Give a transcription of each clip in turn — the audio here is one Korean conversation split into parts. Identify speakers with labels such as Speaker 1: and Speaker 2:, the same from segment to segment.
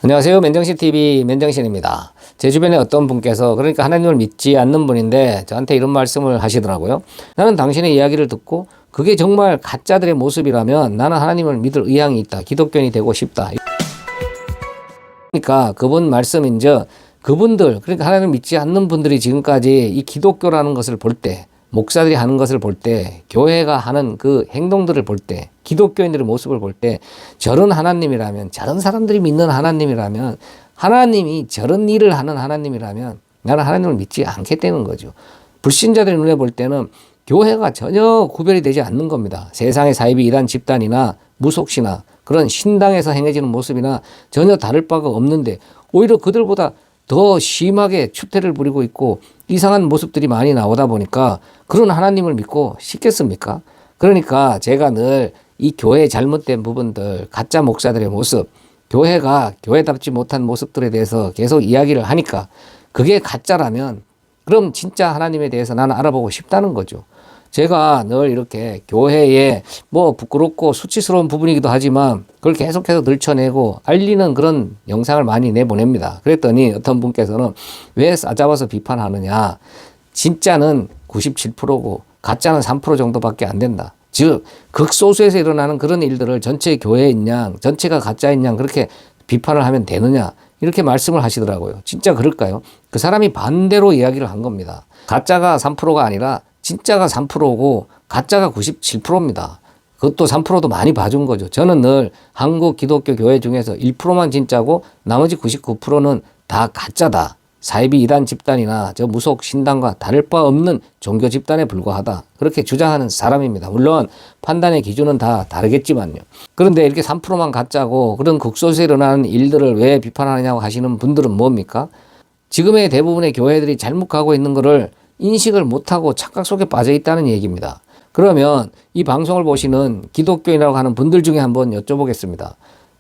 Speaker 1: 안녕하세요. 맨정신TV 맨정신입니다. 제 주변에 어떤 분께서 그러니까 하나님을 믿지 않는 분인데 저한테 이런 말씀을 하시더라고요. 나는 당신의 이야기를 듣고 그게 정말 가짜들의 모습이라면 나는 하나님을 믿을 의향이 있다. 기독교인이 되고 싶다. 그러니까 그분 말씀인즉 그분들 그러니까 하나님을 믿지 않는 분들이 지금까지 이 기독교라는 것을 볼 때 목사들이 하는 것을 볼 때 교회가 하는 그 행동들을 볼 때 기독교인들의 모습을 볼 때 저런 하나님이라면 저런 사람들이 믿는 하나님이라면 하나님이 저런 일을 하는 하나님이라면 나는 하나님을 믿지 않겠다는 거죠. 불신자들의 눈에 볼 때는 교회가 전혀 구별이 되지 않는 겁니다. 세상의 사이비 이단 집단이나 무속시나 그런 신당에서 행해지는 모습이나 전혀 다를 바가 없는데 오히려 그들보다 더 심하게 추태를 부리고 있고 이상한 모습들이 많이 나오다 보니까 그런 하나님을 믿고 싶겠습니까? 그러니까 제가 늘 이 교회의 잘못된 부분들, 가짜 목사들의 모습, 교회가 교회답지 못한 모습들에 대해서 계속 이야기를 하니까 그게 가짜라면 그럼 진짜 하나님에 대해서 나는 알아보고 싶다는 거죠. 제가 늘 이렇게 교회에 뭐 부끄럽고 수치스러운 부분이기도 하지만 그걸 계속해서 늘쳐내고 알리는 그런 영상을 많이 내보냅니다. 그랬더니 어떤 분께서는 왜 싸잡아서 비판하느냐. 진짜는 97%고 가짜는 3% 정도밖에 안 된다. 즉 극소수에서 일어나는 그런 일들을 전체 교회인 양 전체가 가짜인 양 그렇게 비판을 하면 되느냐 이렇게 말씀을 하시더라고요. 진짜 그럴까요? 그 사람이 반대로 이야기를 한 겁니다. 가짜가 3%가 아니라 진짜가 3%고 가짜가 97%입니다. 그것도 3%도 많이 봐준 거죠. 저는 늘 한국 기독교 교회 중에서 1%만 진짜고 나머지 99%는 다 가짜다. 사이비 이단 집단이나 저 무속 신당과 다를 바 없는 종교 집단에 불과하다. 그렇게 주장하는 사람입니다. 물론 판단의 기준은 다 다르겠지만요. 그런데 이렇게 3%만 가짜고 그런 극소수에 일어나는 일들을 왜 비판하느냐고 하시는 분들은 뭡니까? 지금의 대부분의 교회들이 잘못 가고 있는 거를 인식을 못하고 착각 속에 빠져 있다는 얘기입니다. 그러면 이 방송을 보시는 기독교인이라고 하는 분들 중에 한번 여쭤보겠습니다.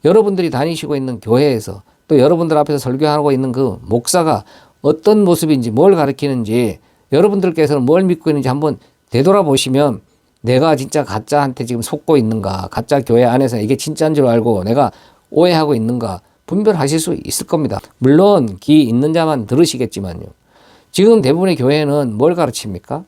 Speaker 1: 여러분들이 다니시고 있는 교회에서 또 여러분들 앞에서 설교하고 있는 그 목사가 어떤 모습인지 뭘 가르치는지 여러분들께서는 뭘 믿고 있는지 한번 되돌아보시면 내가 진짜 가짜한테 지금 속고 있는가, 가짜 교회 안에서 이게 진짜인 줄 알고 내가 오해하고 있는가 분별하실 수 있을 겁니다. 물론 귀 있는 자만 들으시겠지만요. 지금 대부분의 교회는 뭘 가르칩니까?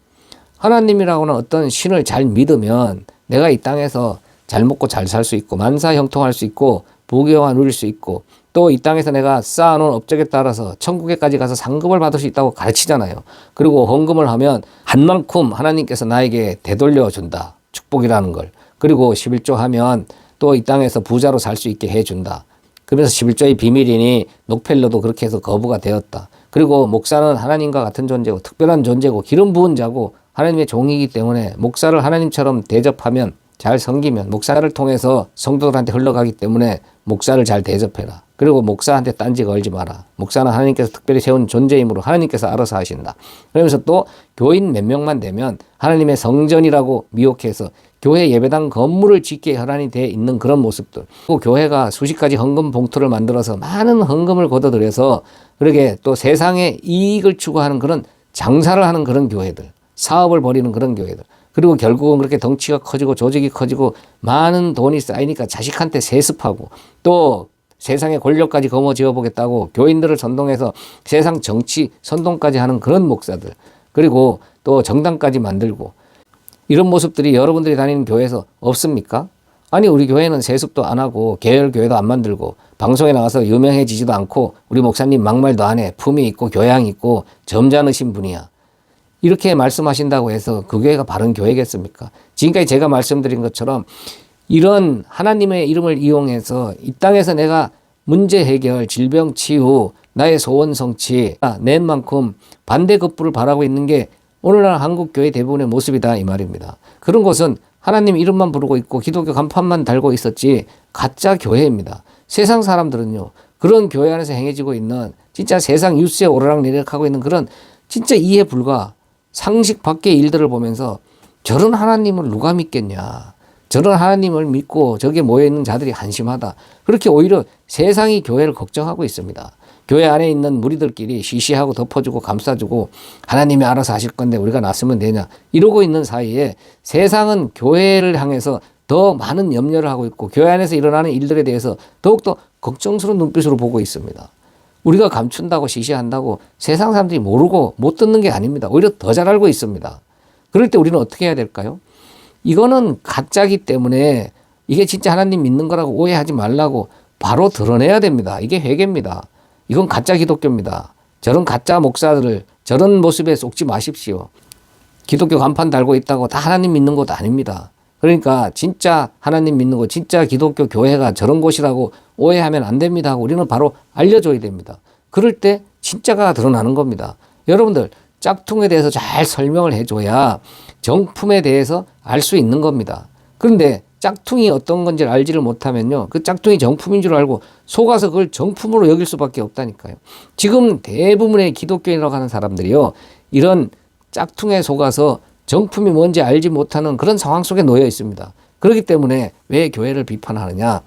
Speaker 1: 하나님이라고는 어떤 신을 잘 믿으면 내가 이 땅에서 잘 먹고 잘 살 수 있고 만사 형통할 수 있고 부귀영화 누릴 수 있고 또 이 땅에서 내가 쌓아놓은 업적에 따라서 천국에까지 가서 상급을 받을 수 있다고 가르치잖아요. 그리고 헌금을 하면 한 만큼 하나님께서 나에게 되돌려 준다. 축복이라는 걸. 그리고 11조 하면 또 이 땅에서 부자로 살 수 있게 해준다. 그러면서 11조의 비밀이니 녹펠러도 그렇게 해서 거부가 되었다. 그리고 목사는 하나님과 같은 존재고 특별한 존재고 기름 부은 자고 하나님의 종이기 때문에 목사를 하나님처럼 대접하면 잘 섬기면 목사를 통해서 성도들한테 흘러가기 때문에 목사를 잘 대접해라. 그리고 목사한테 딴지 걸지 마라. 목사는 하나님께서 특별히 세운 존재이므로 하나님께서 알아서 하신다. 그러면서 또 교인 몇 명만 되면 하나님의 성전이라고 미혹해서 교회 예배당 건물을 짓게 혈안이 되어 있는 그런 모습들. 또 교회가 수십 가지 헌금 봉투를 만들어서 많은 헌금을 걷어들여서 그러게 또 세상의 이익을 추구하는 그런 장사를 하는 그런 교회들. 사업을 벌이는 그런 교회들. 그리고 결국은 그렇게 덩치가 커지고 조직이 커지고 많은 돈이 쌓이니까 자식한테 세습하고 또 세상의 권력까지 거머쥐어 보겠다고 교인들을 선동해서 세상 정치 선동까지 하는 그런 목사들. 그리고 또 정당까지 만들고 이런 모습들이 여러분들이 다니는 교회에서 없습니까? 아니 우리 교회는 세습도 안 하고 계열교회도 안 만들고 방송에 나가서 유명해지지도 않고 우리 목사님 막말도 안 해. 품이 있고 교양이 있고 점잖으신 분이야. 이렇게 말씀하신다고 해서 그 교회가 바른 교회겠습니까? 지금까지 제가 말씀드린 것처럼 이런 하나님의 이름을 이용해서 이 땅에서 내가 문제 해결, 질병 치유, 나의 소원 성취 낸 만큼 반대급부를 바라고 있는 게 오늘날 한국교회 대부분의 모습이다 이 말입니다. 그런 곳은 하나님 이름만 부르고 있고 기독교 간판만 달고 있었지 가짜 교회입니다. 세상 사람들은요. 그런 교회 안에서 행해지고 있는 진짜 세상 뉴스에 오르락내리락하고 있는 그런 진짜 이해 불가 상식 밖의 일들을 보면서 저런 하나님을 누가 믿겠냐. 저런 하나님을 믿고 저게 모여있는 자들이 한심하다. 그렇게 오히려 세상이 교회를 걱정하고 있습니다. 교회 안에 있는 무리들끼리 시시하고 덮어주고 감싸주고 하나님이 알아서 하실 건데 우리가 놨으면 되냐. 이러고 있는 사이에 세상은 교회를 향해서 더 많은 염려를 하고 있고 교회 안에서 일어나는 일들에 대해서 더욱더 걱정스러운 눈빛으로 보고 있습니다. 우리가 감춘다고 시시한다고 세상 사람들이 모르고 못 듣는 게 아닙니다. 오히려 더 잘 알고 있습니다. 그럴 때 우리는 어떻게 해야 될까요? 이거는 가짜기 때문에 이게 진짜 하나님 믿는 거라고 오해하지 말라고 바로 드러내야 됩니다. 이게 회개입니다. 이건 가짜 기독교입니다. 저런 가짜 목사들을 저런 모습에 속지 마십시오. 기독교 간판 달고 있다고 다 하나님 믿는 것도 아닙니다. 그러니까 진짜 하나님 믿는 곳, 진짜 기독교 교회가 저런 곳이라고 오해하면 안 됩니다 하고 우리는 바로 알려줘야 됩니다. 그럴 때 진짜가 드러나는 겁니다. 여러분들 짝퉁에 대해서 잘 설명을 해줘야 정품에 대해서 알 수 있는 겁니다. 그런데 짝퉁이 어떤 건지를 알지를 못하면요, 그 짝퉁이 정품인 줄 알고 속아서 그걸 정품으로 여길 수밖에 없다니까요. 지금 대부분의 기독교인이라고 하는 사람들이요, 이런 짝퉁에 속아서 정품이 뭔지 알지 못하는 그런 상황 속에 놓여 있습니다. 그렇기 때문에 왜 교회를 비판하느냐?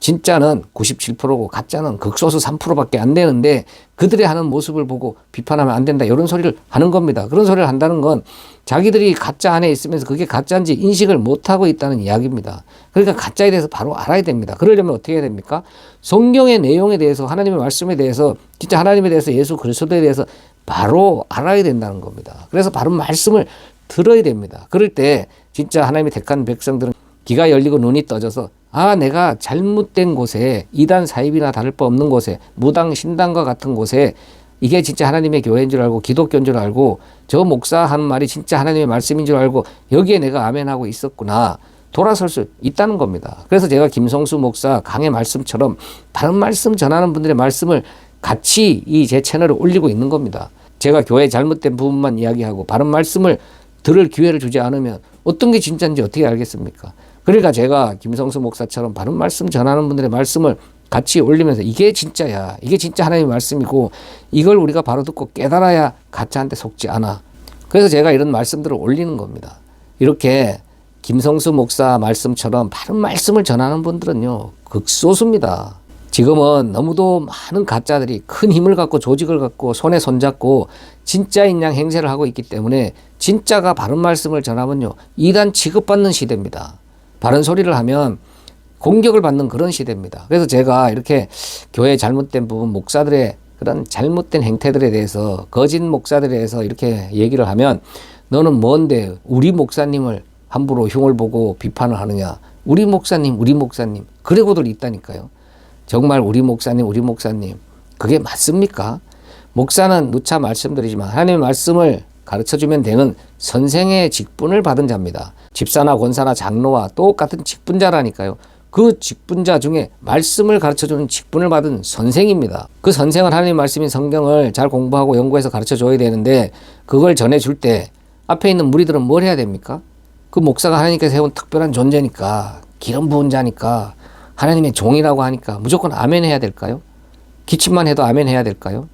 Speaker 1: 진짜는 97%고 가짜는 극소수 3%밖에 안 되는데 그들이 하는 모습을 보고 비판하면 안 된다, 이런 소리를 하는 겁니다. 그런 소리를 한다는 건 자기들이 가짜 안에 있으면서 그게 가짜인지 인식을 못하고 있다는 이야기입니다. 그러니까 가짜에 대해서 바로 알아야 됩니다. 그러려면 어떻게 해야 됩니까? 성경의 내용에 대해서, 하나님의 말씀에 대해서, 진짜 하나님에 대해서, 예수 그리스도에 대해서 바로 알아야 된다는 겁니다. 그래서 바로 말씀을 들어야 됩니다. 그럴 때 진짜 하나님이 택한 백성들은 귀가 열리고 눈이 떠져서, 아, 내가 잘못된 곳에, 이단 사입이나 다를 바 없는 곳에, 무당 신당과 같은 곳에 이게 진짜 하나님의 교회인 줄 알고 기독교인 줄 알고 저 목사 하는 말이 진짜 하나님의 말씀인 줄 알고 여기에 내가 아멘하고 있었구나, 돌아설 수 있다는 겁니다. 그래서 제가 김성수 목사 강의 말씀처럼 바른 말씀 전하는 분들의 말씀을 같이 이 제 채널에 올리고 있는 겁니다. 제가 교회 잘못된 부분만 이야기하고 바른 말씀을 들을 기회를 주지 않으면 어떤 게 진짜인지 어떻게 알겠습니까? 그러니까 제가 김성수 목사처럼 바른 말씀 전하는 분들의 말씀을 같이 올리면서 이게 진짜야, 이게 진짜 하나님의 말씀이고 이걸 우리가 바로 듣고 깨달아야 가짜한테 속지 않아. 그래서 제가 이런 말씀들을 올리는 겁니다. 이렇게 김성수 목사 말씀처럼 바른 말씀을 전하는 분들은요, 극소수입니다. 지금은 너무도 많은 가짜들이 큰 힘을 갖고 조직을 갖고 손에 손잡고 진짜인 양 행세를 하고 있기 때문에 진짜가 바른 말씀을 전하면요, 이단 취급받는 시대입니다. 바른 소리를 하면 공격을 받는 그런 시대입니다. 그래서 제가 이렇게 교회 잘못된 부분, 목사들의 그런 잘못된 행태들에 대해서, 거짓 목사들에 대해서 이렇게 얘기를 하면, 너는 뭔데 우리 목사님을 함부로 흉을 보고 비판을 하느냐, 우리 목사님 그러고들 있다니까요. 정말 우리 목사님 그게 맞습니까? 목사는 누차 말씀드리지만 하나님의 말씀을 가르쳐주면 되는 선생의 직분을 받은 자입니다. 집사나 권사나 장로와 똑같은 직분자라니까요. 그 직분자 중에 말씀을 가르쳐주는 직분을 받은 선생입니다. 그 선생은 하나님의 말씀인 성경을 잘 공부하고 연구해서 가르쳐줘야 되는데, 그걸 전해줄 때 앞에 있는 무리들은 뭘 해야 됩니까? 그 목사가 하나님께서 세운 특별한 존재니까, 기름 부은 자니까, 하나님의 종이라고 하니까 무조건 아멘 해야 될까요? 기침만 해도 아멘 해야 될까요?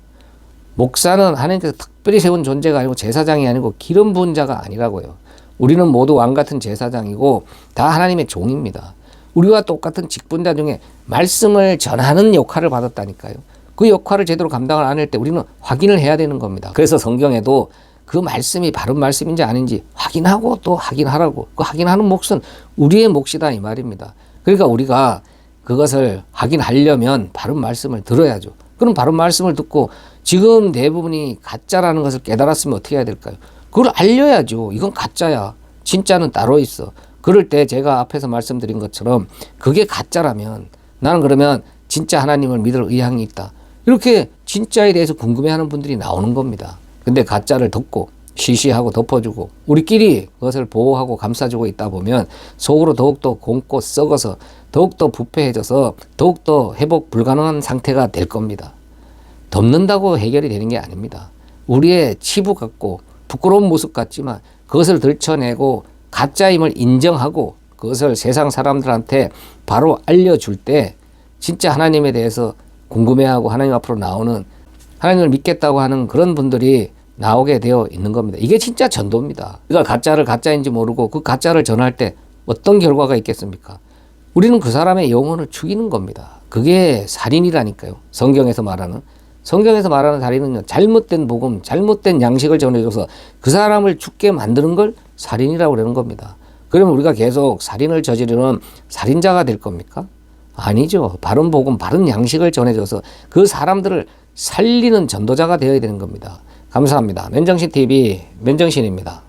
Speaker 1: 목사는 하나님께서 특별히 세운 존재가 아니고 제사장이 아니고 기름 부은 자가 아니라고요. 우리는 모두 왕 같은 제사장이고 다 하나님의 종입니다. 우리와 똑같은 직분자 중에 말씀을 전하는 역할을 받았다니까요. 그 역할을 제대로 감당을 안 할 때 우리는 확인을 해야 되는 겁니다. 그래서 성경에도 그 말씀이 바른 말씀인지 아닌지 확인하고 또 확인하라고, 그 확인하는 몫은 우리의 몫이다 이 말입니다. 그러니까 우리가 그것을 확인하려면 바른 말씀을 들어야죠. 그럼 바른 말씀을 듣고 지금 대부분이 가짜라는 것을 깨달았으면 어떻게 해야 될까요? 그걸 알려야죠. 이건 가짜야, 진짜는 따로 있어. 그럴 때 제가 앞에서 말씀드린 것처럼 그게 가짜라면 나는 그러면 진짜 하나님을 믿을 의향이 있다, 이렇게 진짜에 대해서 궁금해하는 분들이 나오는 겁니다. 근데 가짜를 덮고 시시하고 덮어주고 우리끼리 그것을 보호하고 감싸주고 있다 보면 속으로 더욱더 곪고 썩어서 더욱더 부패해져서 더욱더 회복 불가능한 상태가 될 겁니다. 덮는다고 해결이 되는 게 아닙니다. 우리의 치부 같고 부끄러운 모습 같지만 그것을 들춰내고 가짜임을 인정하고 그것을 세상 사람들한테 바로 알려줄 때 진짜 하나님에 대해서 궁금해하고 하나님 앞으로 나오는, 하나님을 믿겠다고 하는 그런 분들이 나오게 되어 있는 겁니다. 이게 진짜 전도입니다. 그러니까 가짜를 가짜인지 모르고 그 가짜를 전할 때 어떤 결과가 있겠습니까? 우리는 그 사람의 영혼을 죽이는 겁니다. 그게 살인이라니까요. 성경에서 말하는 살인은요, 잘못된 복음, 잘못된 양식을 전해줘서 그 사람을 죽게 만드는 걸 살인이라고 그러는 겁니다. 그러면 우리가 계속 살인을 저지르는 살인자가 될 겁니까? 아니죠. 바른 복음, 바른 양식을 전해줘서 그 사람들을 살리는 전도자가 되어야 되는 겁니다. 감사합니다. 맨정신TV 맨정신입니다.